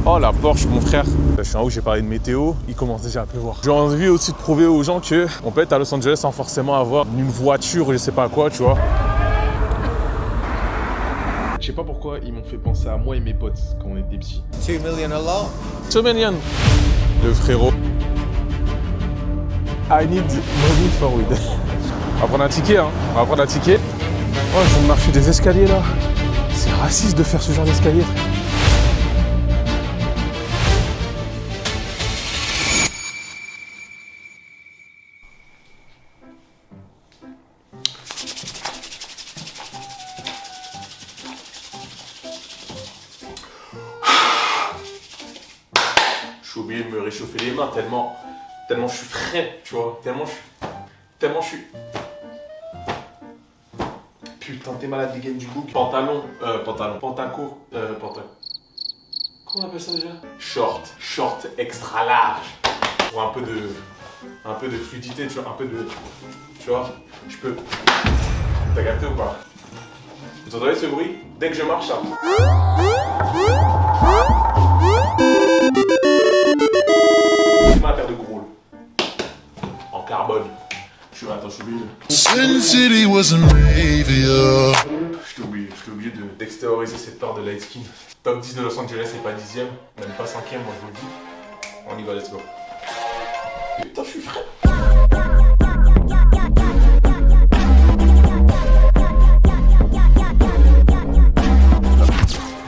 Oh la Porsche, mon frère. Je suis en haut, j'ai parlé de météo, il commence déjà à pleuvoir. J'ai envie aussi de prouver aux gens que on peut être à Los Angeles sans forcément avoir une voiture, je sais pas quoi, tu vois. Je sais pas pourquoi ils m'ont fait penser à moi et mes potes quand on était petits. 2 million a lot. 2 million. Le frérot. I need money for weed. On va prendre un ticket, hein. On va prendre un ticket. Oh, je viens de marcher des escaliers là. C'est raciste de faire ce genre d'escalier, frère. J'ai oublié de me réchauffer les mains tellement je suis frais, tu vois, tellement je suis... Putain, t'es malade des gaines du bouc. Pantacourt. Comment on appelle ça déjà? Short extra large. Pour un peu de fluidité, tu vois, tu vois, je peux... T'as capté ou pas? Vous entendez ce bruit? Dès que je marche, ça... C'est ma paire de gros en carbone. Attends, je suis obligé de... Sin City wasn't Ravia. Je t'ai oublié d'extérioriser cette part de light skin. Top 10 de Los Angeles et pas 10ème, même pas 5ème, moi je vous le dis. On y va, let's go. Putain, je suis frais.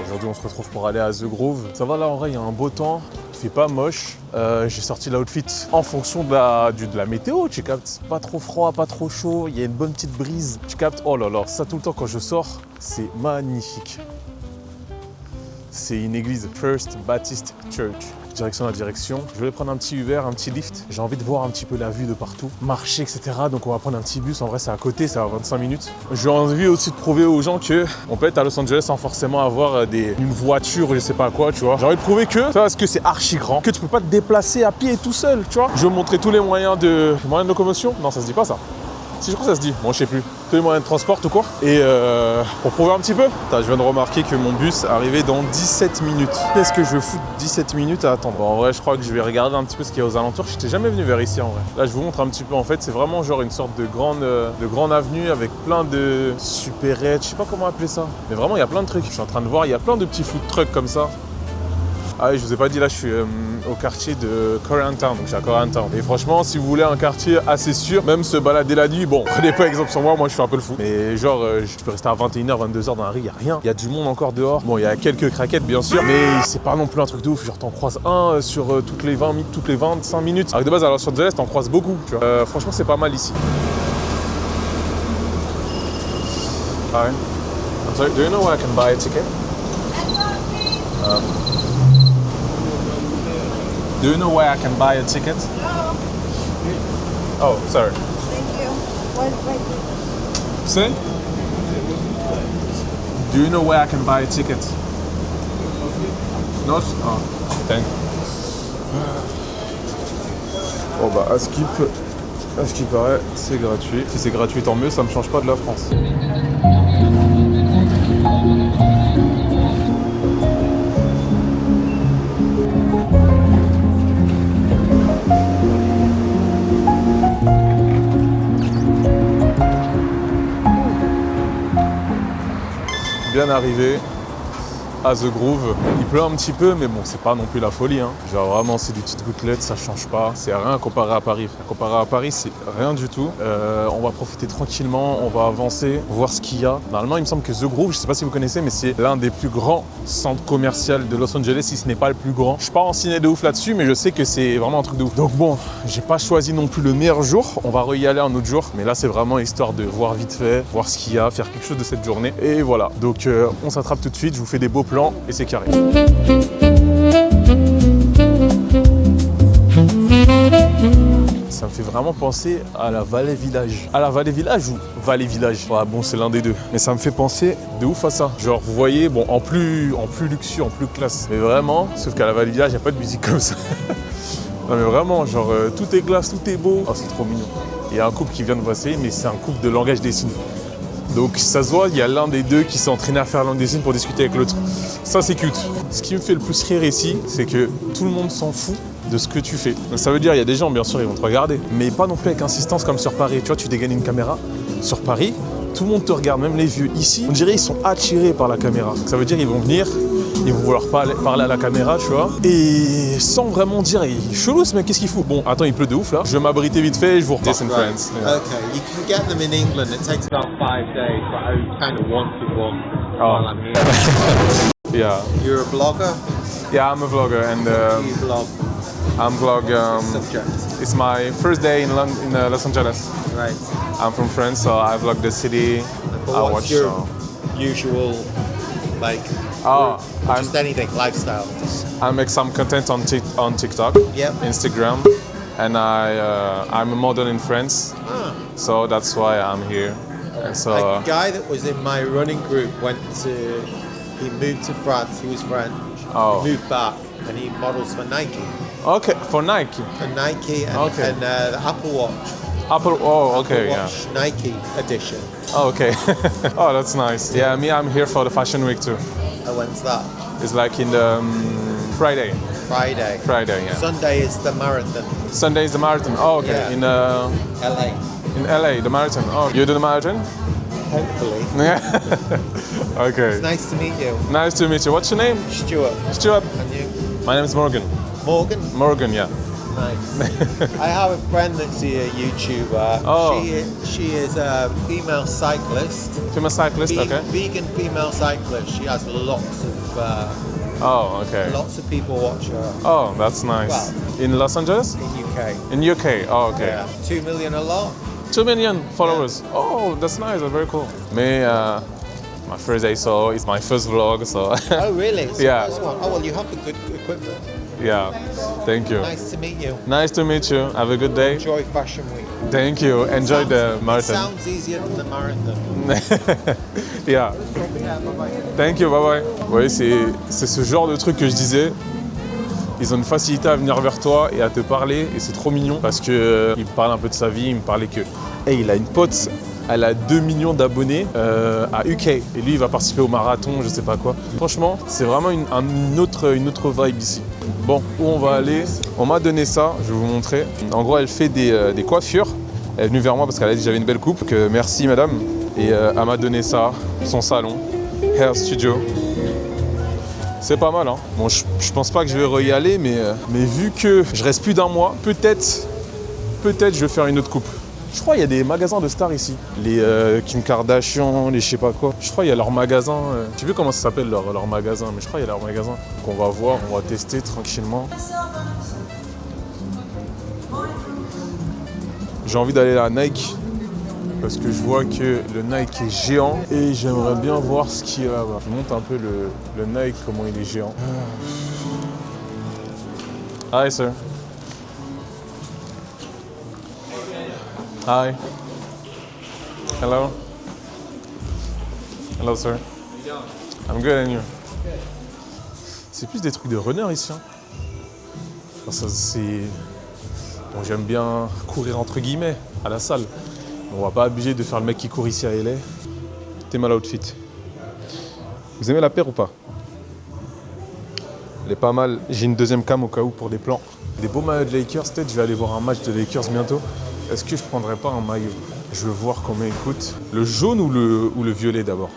Aujourd'hui, on se retrouve pour aller à The Grove. Ça va là, en vrai, il y a un beau temps. Il fait pas moche. J'ai sorti l'outfit en fonction de la météo, tu captes. Pas trop froid, pas trop chaud, il y a une bonne petite brise. Tu captes, oh là là, ça tout le temps quand je sors, c'est magnifique. C'est une église, First Baptist Church. Direction la direction. Je vais prendre un petit Uber, un petit lift. J'ai envie de voir un petit peu la vue de partout, marcher, etc. Donc on va prendre un petit bus. En vrai, c'est à côté, ça va 25 minutes. J'ai envie aussi de prouver aux gens que on peut être à Los Angeles sans forcément avoir une voiture, je sais pas quoi, tu vois. J'ai envie de prouver que, parce que c'est archi grand, que tu peux pas te déplacer à pied tout seul, tu vois. Je vais vous montrer tous les moyens de locomotion. Non, ça se dit pas ça. Si, je crois que ça se dit, moi je sais plus. Tous les moyens de transport tout court. Et pour prouver un petit peu, je viens de remarquer que mon bus arrivait dans 17 minutes. Qu'est-ce que je fous de 17 minutes à attendre? Bon, en vrai, je crois que je vais regarder un petit peu ce qu'il y a aux alentours. Je n'étais jamais venu vers ici en vrai. Là, je vous montre un petit peu. En fait, c'est vraiment genre une sorte de grande avenue avec plein de supérettes. Je sais pas comment appeler ça. Mais vraiment, il y a plein de trucs. Je suis en train de voir, il y a plein de petits food trucks comme ça. Ah oui, je vous ai pas dit, là je suis au quartier de Koreatown, donc je suis à Koreatown. Et franchement, si vous voulez un quartier assez sûr, même se balader la nuit, bon, prenez pas exemple sur moi je suis un peu le fou. Mais genre, je peux rester à 21h, 22h dans la rue, y a rien. Il y a du monde encore dehors. Bon, il y a quelques craquettes bien sûr, mais c'est pas non plus un truc de ouf. Genre, t'en croises un sur toutes les 25 minutes. Alors que de base, à Los Angeles, t'en croises beaucoup, tu vois. Franchement, c'est pas mal ici. Ah ouais. I'm sorry, do you know where I can buy a ticket? Do you know where I can buy a ticket? No. Oh, sorry. Thank you. Wait. Say? Do you know where I can buy a ticket? Not? Oh, thank you. Bon bah, à ce qui paraît, c'est gratuit. Si c'est gratuit, tant mieux, ça me change pas de la France. Bien arrivé à The Grove. Il pleut un petit peu, mais bon, c'est pas non plus la folie, hein. Genre vraiment, c'est des petites gouttelettes, ça change pas. C'est rien comparé à Paris. Comparé à Paris, c'est rien du tout. On va profiter tranquillement, on va avancer, voir ce qu'il y a. Normalement, il me semble que The Grove, je sais pas si vous connaissez, mais c'est l'un des plus grands centres commerciaux de Los Angeles, si ce n'est pas le plus grand. Je suis pas renseigné de ouf là-dessus, mais je sais que c'est vraiment un truc de ouf. Donc bon, j'ai pas choisi non plus le meilleur jour. On va y aller un autre jour, mais là, c'est vraiment histoire de voir vite fait, voir ce qu'il y a, faire quelque chose de cette journée. Et voilà. Donc on s'attrape tout de suite, je vous fais des beaux plans et c'est carré. Ça me fait vraiment penser à la Valley Village. À la Valley Village ou Valley Village? Ouais, bon, c'est l'un des deux. Mais ça me fait penser de ouf à ça. Genre, vous voyez, bon, en plus luxueux, en plus classe. Mais vraiment, sauf qu'à la Valley Village, il n'y a pas de musique comme ça. Non mais vraiment, genre, tout est glace, tout est beau. Oh, c'est trop mignon. Il y a un couple qui vient de passer, mais c'est un couple de langage des signes. Donc ça se voit, il y a l'un des deux qui s'est entraîné à faire langue des signes pour discuter avec l'autre. Ça c'est cute. Ce qui me fait le plus rire ici, c'est que tout le monde s'en fout de ce que tu fais. Donc, ça veut dire il y a des gens, bien sûr, ils vont te regarder, mais pas non plus avec insistance comme sur Paris. Tu vois, tu dégaines une caméra sur Paris, tout le monde te regarde, même les vieux. Ici, on dirait ils sont attirés par la caméra. Ça veut dire ils vont venir, ils vont vouloir parler à la caméra, tu vois, et sans vraiment dire, il est chelou ce mec, qu'est-ce qu'il fout? Bon, attends, il pleut de ouf là. Je vais m'abriter vite fait et je vous repars. Right. Okay, you can get them in England. It takes about 5 days, but I kind of wanted one while I'm here. Yeah, You're a blogger? yeah, I'm a vlogger and Do you blog I'm vlog. subject? It's my first day in Los Angeles. Right. I'm from France, so I vlog the city. But I what's watch. your usual, like, Oh, just anything, lifestyle? I make some content on TikTok, Yep. Instagram, and I'm a model in France, Ah. so that's why I'm here. And so A guy that was in my running group he moved to France, he was French, Oh. he moved back, and he models for Nike. okay, for Nike, For Nike and, Okay. and the Apple Watch. Apple. Oh, okay, Apple yeah. Watch Nike edition. Oh, okay. Oh, that's nice. Yeah, me, I'm here for the Fashion Week too. When's that? It's like in the Friday. Friday. Friday, yeah. Sunday is the marathon. Sunday is the marathon. Oh, okay. Yeah. In LA. LA, the marathon. Oh, you do the marathon? Hopefully. Yeah. Okay. It's nice to meet you. Nice to meet you. What's your name? Stuart. Stuart. And you? My name is Morgan. Morgan? Morgan, yeah. Nice. I have a friend that's a YouTuber. Oh. She is a female cyclist. Female cyclist, okay. Vegan female cyclist. She has Oh, okay. lots of people watch her Oh, that's nice. Wow. In Los Angeles? in UK. In UK, oh, okay. Yeah. 2 million a lot. 2 million followers. Oh, that's nice, that's very cool. Me, my first day, so it's my first vlog, so Oh really? So Yeah. that's one. Oh well, you have the good equipment. yeah. Thank you. Nice to meet you. Nice to meet you. Have a good day. Enjoy Fashion Week. Thank you. Enjoy the It marathon. sounds easier than the marathon. Yeah. Thank you, bye bye. Oui, c'est ce genre de truc que je disais. Ils ont une facilité à venir vers toi et à te parler et c'est trop mignon parce que il me parle un peu de sa vie, il me parlait que hey, il a une pote, elle a 2 millions d'abonnés à UK et lui il va participer au marathon, je sais pas quoi. Franchement, c'est vraiment une autre vibe ici. Bon, où on va aller? On m'a donné ça, je vais vous montrer. En gros, elle fait des coiffures. Elle est venue vers moi parce qu'elle a dit que j'avais une belle coupe. Que merci madame. Et elle m'a donné ça, son salon, Hair Studio. C'est pas mal, hein. Bon, je pense pas que je vais y aller, mais vu que je reste plus d'un mois, peut-être je vais faire une autre coupe. Je crois qu'il y a des magasins de stars ici. Les Kim Kardashian, les je sais pas quoi. Je crois qu'il y a leur magasin. Je sais plus comment ça s'appelle leur magasin, mais je crois qu'il y a leur magasin. Donc on va voir, on va tester tranquillement. J'ai envie d'aller à Nike parce que je vois que le Nike est géant et j'aimerais bien voir ce qu'il y a là-bas. Je monte un peu le Nike, comment il est géant. Hi, sir. Hi. Hello. Hello, sir. I'm good, and you? C'est plus des trucs de runner ici. Hein. Enfin, ça, c'est... Bon, j'aime bien courir entre guillemets à la salle. On va pas abuser de faire le mec qui court ici à LA. T'es mal outfit. Vous aimez la paire ou pas? Elle est pas mal. J'ai une deuxième cam au cas où pour des plans. Des beaux maillots de Lakers, peut-être je vais aller voir un match de Lakers bientôt. Est-ce que je prendrais pas un maillot? Je veux voir combien il coûte. Le jaune ou le violet d'abord?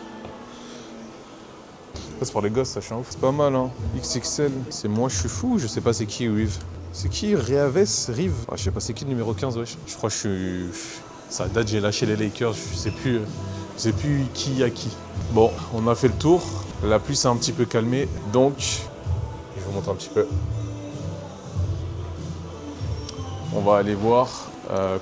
Ça c'est pour les gosses, ça je suis un ouf. C'est pas mal hein. XXL. C'est moi je suis fou, je sais pas c'est qui Rive. C'est qui Rive? Ah, je sais pas c'est qui le numéro 15 wesh. Je crois que je suis... Ça date, j'ai lâché les Lakers, je sais plus qui a qui. Bon, on a fait le tour. La pluie s'est un petit peu calmée, donc je vous montre un petit peu. On va aller voir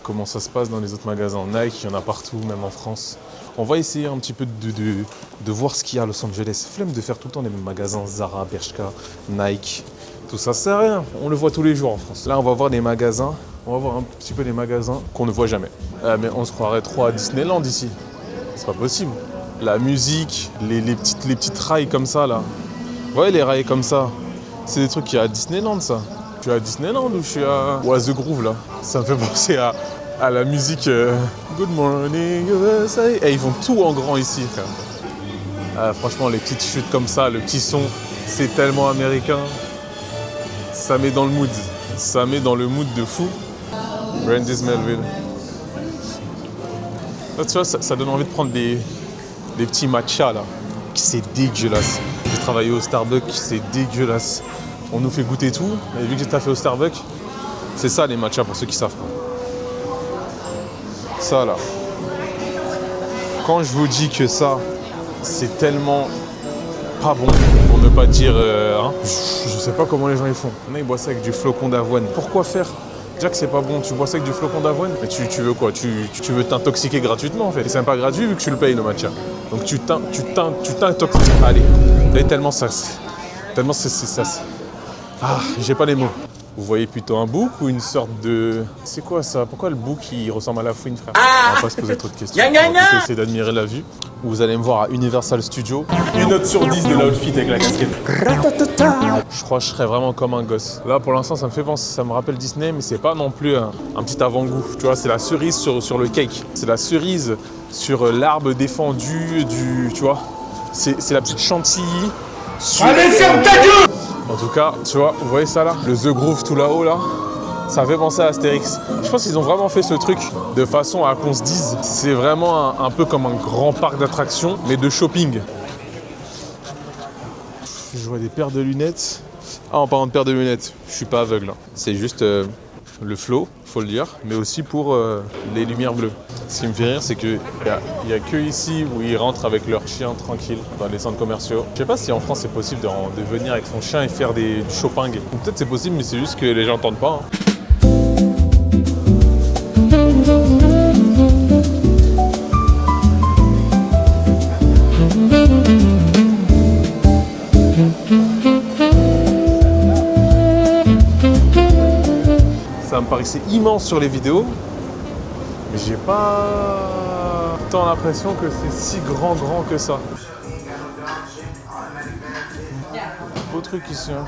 comment ça se passe dans les autres magasins. Nike, il y en a partout, même en France. On va essayer un petit peu de voir ce qu'il y a à Los Angeles. Flemme de faire tout le temps les mêmes magasins, Zara, Bershka, Nike. Tout ça, ça sert à rien. On le voit tous les jours en France. Là, on va voir des magasins. On va voir un petit peu les magasins qu'on ne voit jamais. Mais on se croirait trop à Disneyland ici. C'est pas possible. La musique, les petites rails comme ça, là. Vous voyez les rails comme ça? C'est des trucs qu'il y a à Disneyland, ça. Je suis à Disneyland ou je suis à The Groove, là? Ça me fait penser à la musique Good Morning USA. Et ils font tout en grand ici, frère. Franchement, les petites chutes comme ça, le petit son, c'est tellement américain. Ça met dans le mood. Ça met dans le mood de fou. Brandy's Melville. Là, tu vois, ça donne envie de prendre des petits matchas là. C'est dégueulasse. J'ai travaillé au Starbucks, c'est dégueulasse. On nous fait goûter tout. Et vu que j'ai taffé au Starbucks, c'est ça les matchas pour ceux qui savent pas. Ça là. Quand je vous dis que ça, c'est tellement pas bon, pour ne pas dire... je sais pas comment les gens ils font. Il y en a, ils boivent ça avec du flocon d'avoine. Pourquoi faire? Déjà que c'est pas bon, tu bois ça avec du flocon d'avoine, mais tu veux quoi? Tu veux t'intoxiquer gratuitement en fait. Et c'est même pas gratuit vu que tu le payes le matcha. Donc tu t'intoxiques. Allez, là, tellement ça. Tellement c'est ça. Ah, j'ai pas les mots. Vous voyez plutôt un bouc ou une sorte de... C'est quoi ça? Pourquoi le bouc il ressemble à la fouine, frère? On va pas se poser trop de questions. On va plutôt essayer d'admirer la vue. Vous allez me voir à Universal Studios. Une note sur 10 de l'outfit avec la casquette. Je crois que je serais vraiment comme un gosse. Là, pour l'instant, ça me fait penser, ça me rappelle Disney, mais c'est pas non plus un petit avant-goût. Tu vois, c'est la cerise sur le cake. C'est la cerise sur l'arbre défendu du... Tu vois, c'est la petite chantilly sur... Allez, ferme ta gueule! En tout cas, tu vois, vous voyez ça là? Le The Groove tout là-haut là, ça fait penser à Astérix. Je pense qu'ils ont vraiment fait ce truc de façon à qu'on se dise c'est vraiment un peu comme un grand parc d'attractions, mais de shopping. Je vois des paires de lunettes. Ah, en parlant de paires de lunettes, je suis pas aveugle. C'est juste le flow, faut le dire, mais aussi pour les lumières bleues. Ce qui me fait rire, c'est qu'il n'y a que ici où ils rentrent avec leur chien tranquille dans les centres commerciaux. Je sais pas si en France c'est possible de venir avec son chien et faire du shopping. Peut-être c'est possible, mais c'est juste que les gens n'entendent pas. Ça me paraissait immense sur les vidéos, mais j'ai pas tant l'impression que c'est si grand que ça. Beau truc ici. Hein.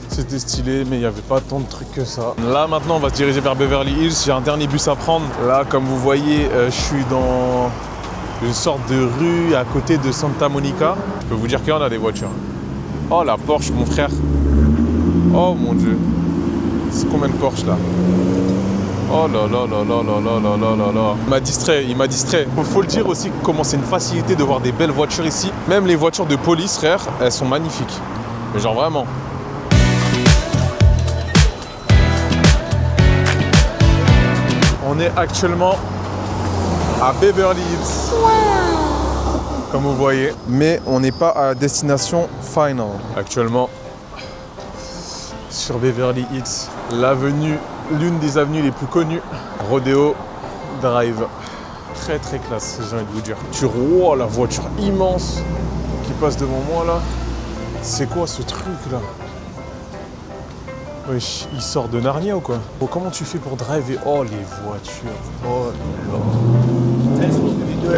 C'était stylé, mais il n'y avait pas tant de trucs que ça. Là, maintenant, on va se diriger vers Beverly Hills. J'ai un dernier bus à prendre. Là, comme vous voyez, je suis dans une sorte de rue à côté de Santa Monica. Je peux vous dire qu'il y en a des voitures. Oh, la Porsche, mon frère. Oh, mon Dieu. C'est combien de Porsche, là? Oh là là là là là là là là là là. Il m'a distrait. Faut le dire aussi comment c'est une facilité de voir des belles voitures ici. Même les voitures de police, frère, elles sont magnifiques. Mais genre vraiment. On est actuellement à Beverly Hills, comme vous voyez, mais on n'est pas à la destination final. Actuellement, sur Beverly Hills, l'une des avenues les plus connues, Rodeo Drive. Très très classe, j'ai envie de vous dire. Tu vois la voiture immense qui passe devant moi là. C'est quoi ce truc là? Wesh, il sort de Narnia ou quoi? Bon, comment tu fais pour driver? Oh, les voitures. Oh là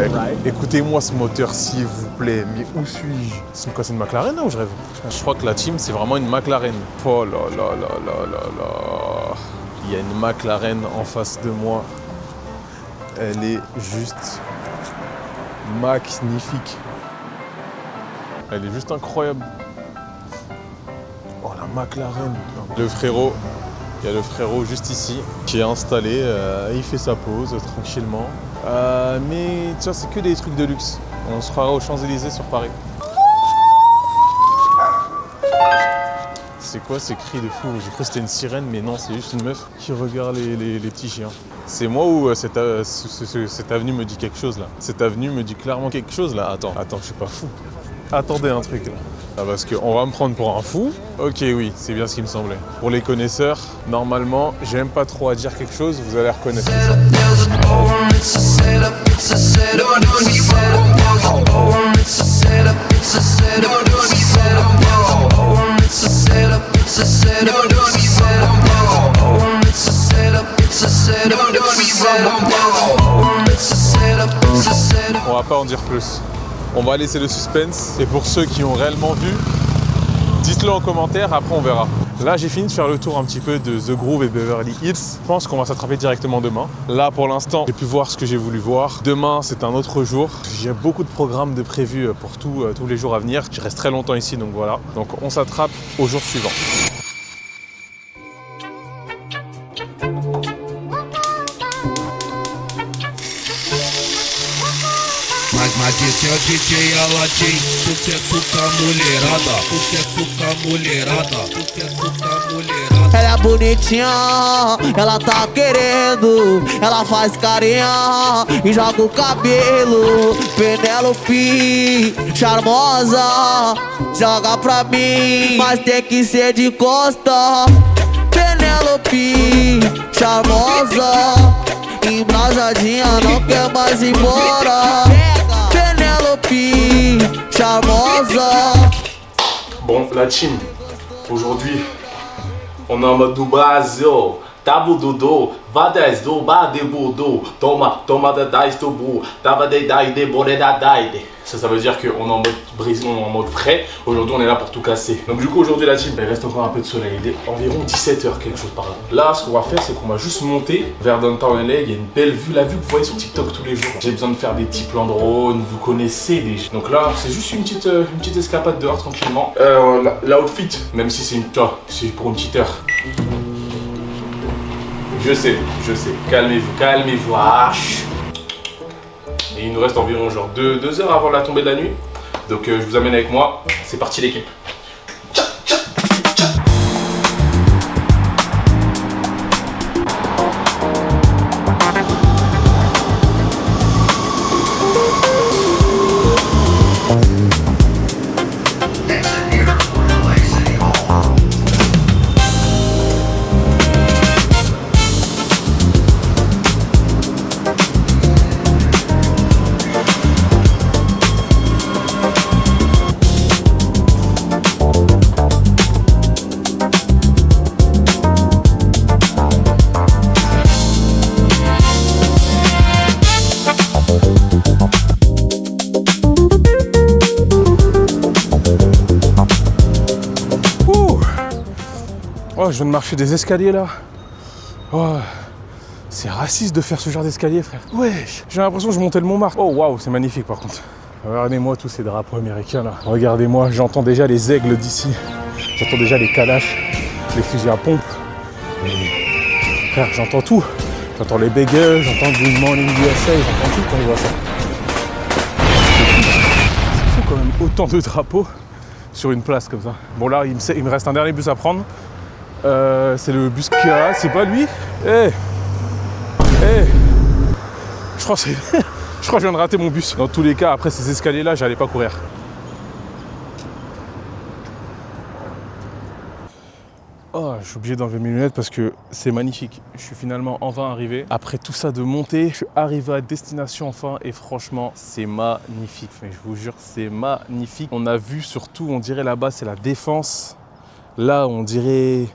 là. Écoutez-moi ce moteur, s'il vous plaît. Mais où suis-je? C'est quoi, c'est une McLaren là, ou je rêve? Je crois que la team, c'est vraiment une McLaren. Oh là là là là là là. Il y a une McLaren en face de moi. Elle est juste magnifique. Elle est juste incroyable. Oh, la McLaren. Le frérot, il y a le frérot juste ici qui est installé, il fait sa pause tranquillement. Mais tu vois, c'est que des trucs de luxe. On se croirait aux Champs-Élysées sur Paris. C'est quoi ces cris de fou? J'ai cru que c'était une sirène, mais non, c'est juste une meuf qui regarde les petits chiens. C'est moi ou cette avenue me dit quelque chose là? Cette avenue me dit clairement quelque chose là. Attends, je suis pas fou. Attendez un truc là. Ah, parce qu'on va me prendre pour un fou. Ok, oui, c'est bien ce qui me semblait. Pour les connaisseurs, normalement, j'ai même pas trop à dire quelque chose, vous allez reconnaître. Ça. va pas en dire plus. On va laisser le suspense. Et pour ceux qui ont réellement vu, dites-le en commentaire, après on verra. Là, j'ai fini de faire le tour un petit peu de The Grove et Beverly Hills. Je pense qu'on va s'attraper directement demain. Là, pour l'instant, j'ai pu voir ce que j'ai voulu voir. Demain, c'est un autre jour. J'ai beaucoup de programmes de prévus pour tous les jours à venir. Je reste très longtemps ici, donc voilà. Donc on s'attrape au jour suivant. Mas esse é o DJ Aladim, tu quer fucar mulherada, tu quer fucar mulherada, tu quer fucar mulherada. Ela é bonitinha, ela tá querendo, ela faz carinha e joga o cabelo. Penélope, charmosa, joga pra mim, mas tem que ser de costa. Penélope, charmosa, embrasadinha, não quer mais ir embora. Penélope, charmosa. Bon, la team, aujourd'hui, on est en mode do Brasil. Tabu Dudu, Vades do Bade Budu, Toma da Dice do Bu, Tava de Dai de Bore da Daide. Ça veut dire qu'on est en mode Brésil, on est en mode frais. Aujourd'hui, on est là pour tout casser. Donc, du coup, aujourd'hui, la team, il reste encore un peu de soleil. Il est environ 17h, quelque chose par là. Là, ce qu'on va faire, c'est qu'on va juste monter vers Downtown LA. Il y a une belle vue, la vue que vous voyez sur TikTok tous les jours. J'ai besoin de faire des petits plans drone, vous connaissez déjà. Donc là, c'est juste une petite escapade dehors tranquillement. L'outfit, même si c'est pour une petite heure. Je sais. Calmez-vous. Ah, et il nous reste environ genre 2 heures avant la tombée de la nuit. Donc je vous amène avec moi. C'est parti l'équipe. Oh, je viens de marcher des escaliers là. Oh, c'est raciste de faire ce genre d'escalier, frère. Wesh, j'ai l'impression que je montais le Montmartre. Oh waouh, c'est magnifique par contre. Regardez-moi tous ces drapeaux américains là. Regardez-moi, j'entends déjà les aigles d'ici. J'entends déjà les calaches, les fusils à pompe. Et... frère, j'entends tout. J'entends les bagels, j'entends Good Morning USA, j'entends tout quand je vois ça. C'est fou quand même, autant de drapeaux sur une place comme ça. Bon là, il me reste un dernier bus à prendre. C'est le bus Kira, c'est pas lui. Je crois que je viens de rater mon bus. Dans tous les cas, après ces escaliers là, j'allais pas courir. Oh, je suis obligé d'enlever mes lunettes parce que c'est magnifique. Je suis finalement enfin arrivé. Après tout ça de monter, je suis arrivé à destination enfin et franchement, c'est magnifique. Mais je vous jure, c'est magnifique. On a vu surtout, on dirait là-bas, c'est la Défense. Là, on dirait,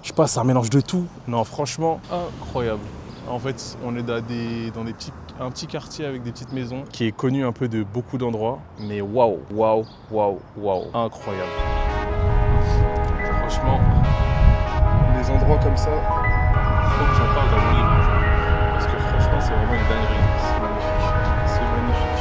je sais pas, c'est un mélange de tout. Non, franchement, incroyable. En fait, on est dans un petit quartier avec des petites maisons qui est connu un peu de beaucoup d'endroits. Mais waouh, incroyable. Franchement, des endroits comme ça, il faut que j'en parle dans mon livre. Parce que franchement, c'est vraiment une dinguerie. C'est magnifique. C'est magnifique.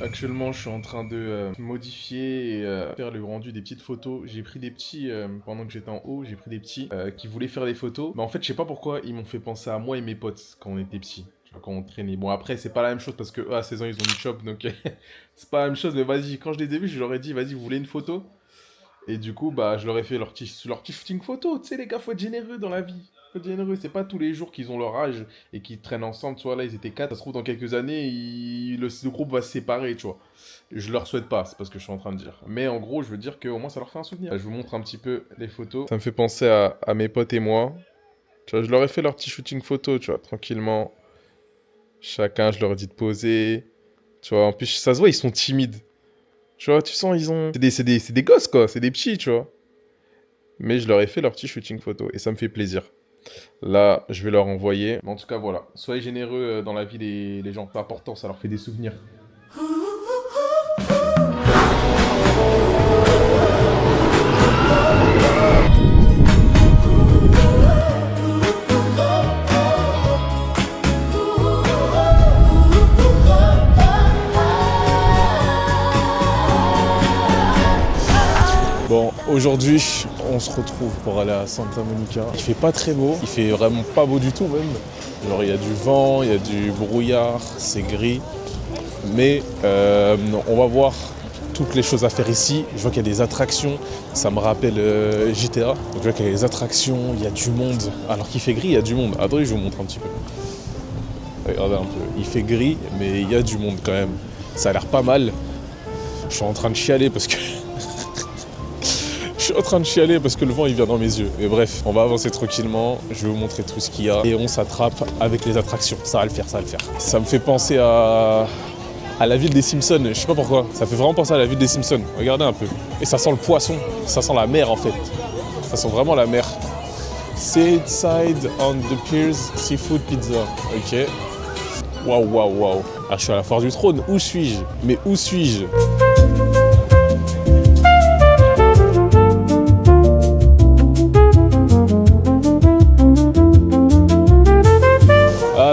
Actuellement, je suis en train de modifier et faire le rendu des petites photos. J'ai pris des petits, pendant que j'étais en haut, j'ai pris des petits qui voulaient faire des photos. Mais en fait, je sais pas pourquoi, ils m'ont fait penser à moi et mes potes quand on était petits. Tu vois, quand on traînait. Bon, après, c'est pas la même chose parce que à 16 ans, ils ont une shop, donc c'est pas la même chose. Mais vas-y, quand je les ai vus, je leur ai dit, vas-y, vous voulez une photo? Et du coup, bah, je leur ai fait leur petit shooting photo. Tu sais, les gars, faut être généreux dans la vie. Faut être généreux, c'est pas tous les jours qu'ils ont leur âge et qu'ils traînent ensemble, tu vois, là ils étaient 4, ça se trouve dans quelques années, le groupe va se séparer, tu vois. Je leur souhaite pas, c'est pas ce que je suis en train de dire. Mais en gros, je veux dire qu'au moins ça leur fait un souvenir. Je vous montre un petit peu les photos. Ça me fait penser à mes potes et moi. Tu vois, je leur ai fait leur petit shooting photo, tu vois, tranquillement. Chacun, je leur ai dit de poser. Tu vois, en plus, ça se voit, ils sont timides. Tu vois, tu sens, ils ont... C'est des gosses, quoi, c'est des petits, tu vois. Mais je leur ai fait leur petit shooting photo et ça me fait plaisir. Là, je vais leur envoyer. Mais en tout cas, voilà. Soyez généreux dans la vie des gens. C'est important, ça leur fait des souvenirs. Bon, aujourd'hui, on se retrouve pour aller à Santa Monica. Il fait pas très beau, il fait vraiment pas beau du tout même. Genre, il y a du vent, il y a du brouillard, c'est gris. Mais on va voir toutes les choses à faire ici. Je vois qu'il y a des attractions, ça me rappelle GTA. Donc, je vois qu'il y a des attractions, il y a du monde. Alors qu'il fait gris, il y a du monde. Attendez, je vous montre un petit peu. Regardez un peu, il fait gris, mais il y a du monde quand même. Ça a l'air pas mal. Je suis en train de chialer parce que... Je suis en train de chialer parce que le vent il vient dans mes yeux. Mais bref, on va avancer tranquillement, je vais vous montrer tout ce qu'il y a et on s'attrape avec les attractions. Ça va le faire, ça va le faire. Ça me fait penser à la ville des Simpsons, je sais pas pourquoi. Ça fait vraiment penser à la ville des Simpsons. Regardez un peu. Et ça sent le poisson, ça sent la mer en fait. Ça sent vraiment la mer. Seaside on the Piers Seafood Pizza. Ok. Waouh, waouh, waouh. Ah, je suis à la foire du trône. Où suis-je? Mais où suis-je?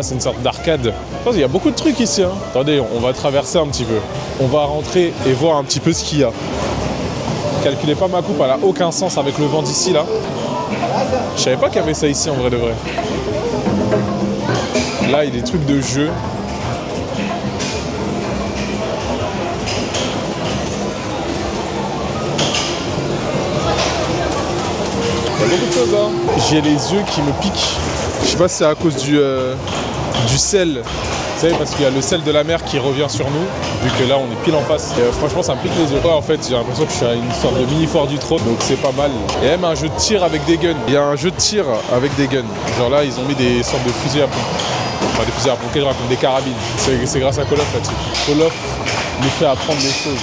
C'est une sorte d'arcade. Je pense qu'il y a beaucoup de trucs ici. Hein. Attendez, on va traverser un petit peu. On va rentrer et voir un petit peu ce qu'il y a. Calculez pas ma coupe, elle n'a aucun sens avec le vent d'ici là. Je savais pas qu'il y avait ça ici en vrai de vrai. Là, il y a des trucs de jeu. Il y a beaucoup de choses hein. J'ai les yeux qui me piquent. Je sais pas si c'est à cause du sel. Vous savez, parce qu'il y a le sel de la mer qui revient sur nous, vu que là on est pile en face. Et, franchement, ça me pique les yeux. Ouais, en fait, j'ai l'impression que je suis à une sorte de mini foire du trône, donc c'est pas mal. Il y a même un jeu de tir avec des guns. Il y a un jeu de tir avec des guns. Genre là, ils ont mis des sortes de fusils à pompe. Enfin, des fusils à pompe, je raconte, des carabines. C'est grâce à Call of là-dessus. Call of nous fait apprendre des choses.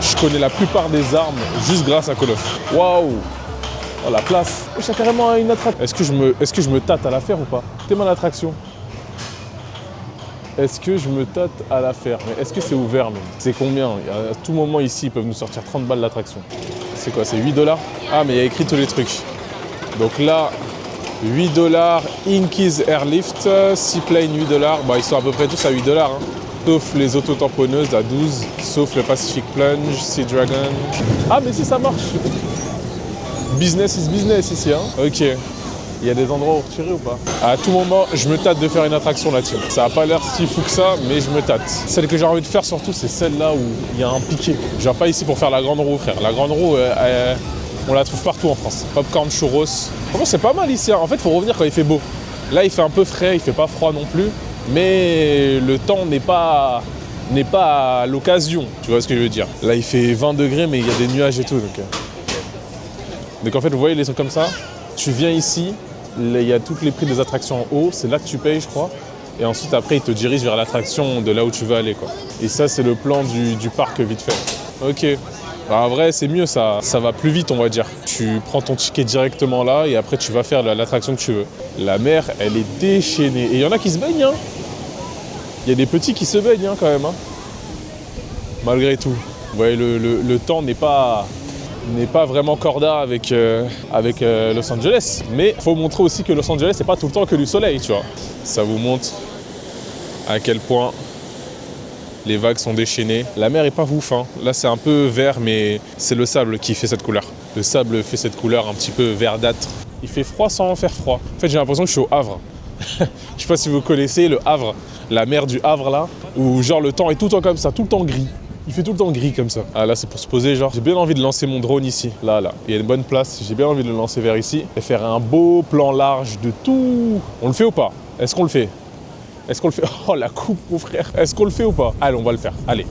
Je connais la plupart des armes juste grâce à Call of. Waouh! Oh, la place. J'ai carrément une attraction. Est-ce que je me tâte à la faire ou pas? C'est mon attraction. Est-ce que je me tâte à la faire? Mais est-ce que c'est ouvert même? C'est combien? À tout moment ici, ils peuvent nous sortir 30 balles l'attraction. C'est quoi? C'est 8 $? Ah, mais il y a écrit tous les trucs. Donc là, 8 $, Inky's Airlift, Seaplane 8 $. Bah, ils sont à peu près tous à 8 $. Hein. Sauf les autotamponneuses à 12, sauf le Pacific Plunge, Sea Dragon. Ah, mais si ça marche! Business is business ici, hein. Ok. Il y a des endroits où retirer ou pas? À tout moment, je me tâte de faire une attraction là-dessus. Ça n'a pas l'air si fou que ça, mais je me tâte. Celle que j'ai envie de faire surtout, c'est celle-là où il y a un piquet. Je viens pas ici pour faire la grande roue, frère. La grande roue, on la trouve partout en France. Popcorn churros. Franchement, c'est pas mal ici. Hein. En fait, il faut revenir quand il fait beau. Là, il fait un peu frais, il fait pas froid non plus. Mais le temps n'est pas à l'occasion. Tu vois ce que je veux dire? Là, il fait 20 degrés, mais il y a des nuages et tout. Donc en fait, vous voyez les trucs comme ça, tu viens ici, il y a tous les prix des attractions en haut, c'est là que tu payes, je crois. Et ensuite, après, ils te dirigent vers l'attraction de là où tu veux aller, quoi. Et ça, c'est le plan du parc vite fait. Ok. Bah, en vrai, c'est mieux, ça va plus vite, on va dire. Tu prends ton ticket directement là et après, tu vas faire l'attraction que tu veux. La mer, elle est déchaînée. Et il y en a qui se baignent, hein. Il y a des petits qui se baignent, hein, quand même. Hein. Malgré tout. Vous voyez, le temps n'est pas vraiment corda avec Los Angeles. Mais il faut montrer aussi que Los Angeles, c'est pas tout le temps que du soleil, tu vois. Ça vous montre à quel point les vagues sont déchaînées. La mer est pas ouf, hein. Là, c'est un peu vert, mais c'est le sable qui fait cette couleur. Le sable fait cette couleur un petit peu verdâtre. Il fait froid sans faire froid. En fait, j'ai l'impression que je suis au Havre. Je sais pas si vous connaissez le Havre, la mer du Havre, là, où genre le temps est tout le temps comme ça, tout le temps gris. Il fait tout le temps gris comme ça. Ah là c'est pour se poser genre. J'ai bien envie de lancer mon drone ici. Là. Il y a une bonne place. J'ai bien envie de le lancer vers ici. Et faire un beau plan large de tout. On le fait ou pas? Est-ce qu'on le fait? Est-ce qu'on le fait? Oh la coupe mon frère. Est-ce qu'on le fait ou pas? Allez on va le faire. Allez.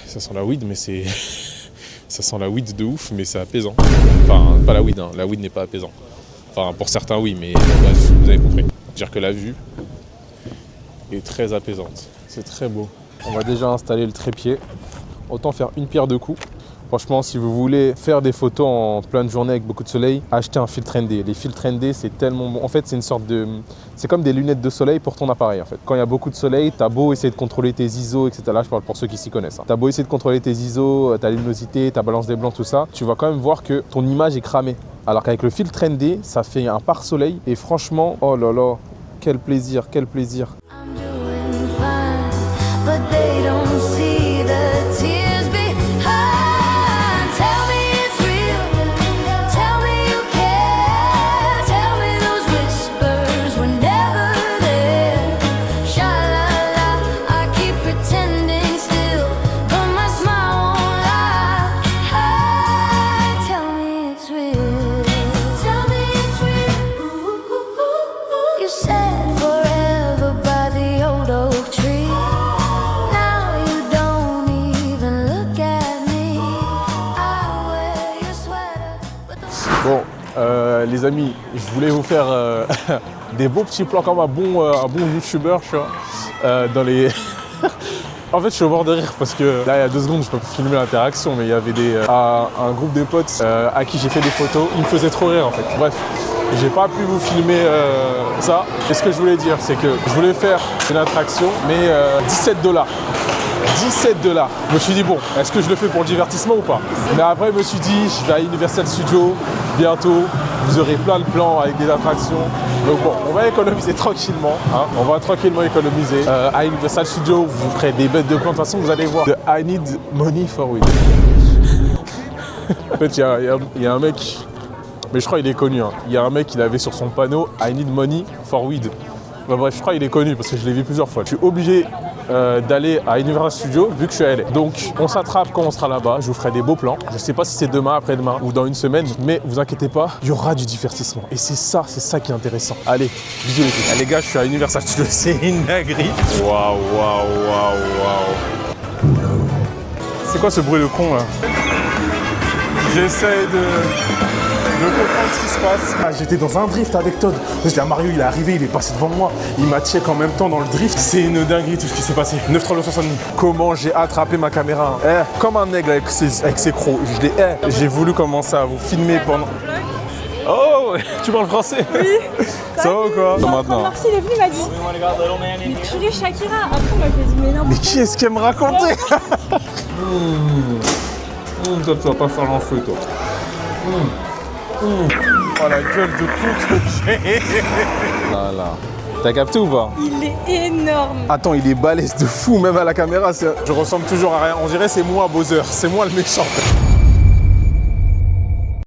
Ça sent la weed mais c'est... Ça sent la weed de ouf mais c'est apaisant. Enfin pas la weed hein. La weed n'est pas apaisant. Enfin pour certains oui mais bref vous avez compris. Dire que la vue est très apaisante. C'est très beau. On va déjà installer le trépied. Autant faire une pierre deux coups. Franchement, si vous voulez faire des photos en pleine journée avec beaucoup de soleil, achetez un filtre ND. Les filtres ND, c'est tellement bon. En fait, c'est une sorte de... C'est comme des lunettes de soleil pour ton appareil, en fait. Quand il y a beaucoup de soleil, t'as beau essayer de contrôler tes ISO, etc. Là, je parle pour ceux qui s'y connaissent. Hein. T'as beau essayer de contrôler tes ISO, ta luminosité, ta balance des blancs, tout ça, tu vas quand même voir que ton image est cramée. Alors qu'avec le filtre ND, ça fait un pare-soleil. Et franchement, oh là là, quel plaisir, quel plaisir. Bon, les amis, je voulais vous faire des beaux petits plans comme un bon youtubeur, tu vois, dans les... En fait, je suis au bord de rire parce que là, il y a 2 secondes, je peux pas filmer l'interaction, mais il y avait un groupe de potes à qui j'ai fait des photos. Ils me faisaient trop rire, en fait. Bref, j'ai pas pu vous filmer ça. Et ce que je voulais dire, c'est que je voulais faire une attraction, mais $17. $17. Je me suis dit, bon, est-ce que je le fais pour le divertissement ou pas? Mais après, je me suis dit, je vais à Universal Studios bientôt. Vous aurez plein de plans avec des attractions. Donc bon, on va économiser tranquillement. Hein. On va tranquillement économiser. À Universal Studios, vous ferez des bêtes de plans. De toute façon, vous allez voir. I need money for weed. En fait, il y a un mec, mais je crois qu'il est connu. Hein. Il y a un mec, il avait sur son panneau I need money for weed. Bah, bref, je crois qu'il est connu parce que je l'ai vu plusieurs fois. Je suis obligé d'aller à Universal Studios vu que je suis à LA. Donc on s'attrape quand on sera là-bas, je vous ferai des beaux plans. Je sais pas si c'est demain, après-demain ou dans une semaine, mais vous inquiétez pas, il y aura du divertissement. Et c'est ça qui est intéressant. Allez, bisous les filles. Allez, les gars, je suis à Universal Studios, c'est une dinguerie. Waouh. C'est quoi ce bruit de con là? J'essaie de comprendre ce qui se passe. Ah, j'étais dans un drift avec Todd. Je dis à Mario, il est arrivé, il est passé devant moi. Il m'a check en même temps dans le drift. C'est une dinguerie tout ce qui s'est passé. 9,370. Comment j'ai attrapé ma caméra. Comme un aigle avec ses crocs. J'ai voulu commencer à vous filmer pendant... Oh, tu parles français? Oui. Ça va ou quoi? Maintenant. Marcy, il est venu, il m'a dit. Mais purée, Shakira. Après, moi, je lui ai dit, mais non. Mais qui est-ce qui aime raconter? Toi, tu vas pas faire l'enfeu, toi. Oh la gueule de con que j'ai. Voilà. T'as capté ou pas? Il est énorme. Attends, il est balèze de fou, même à la caméra. Je ressemble toujours à rien. On dirait c'est moi Bowser, c'est moi le méchant.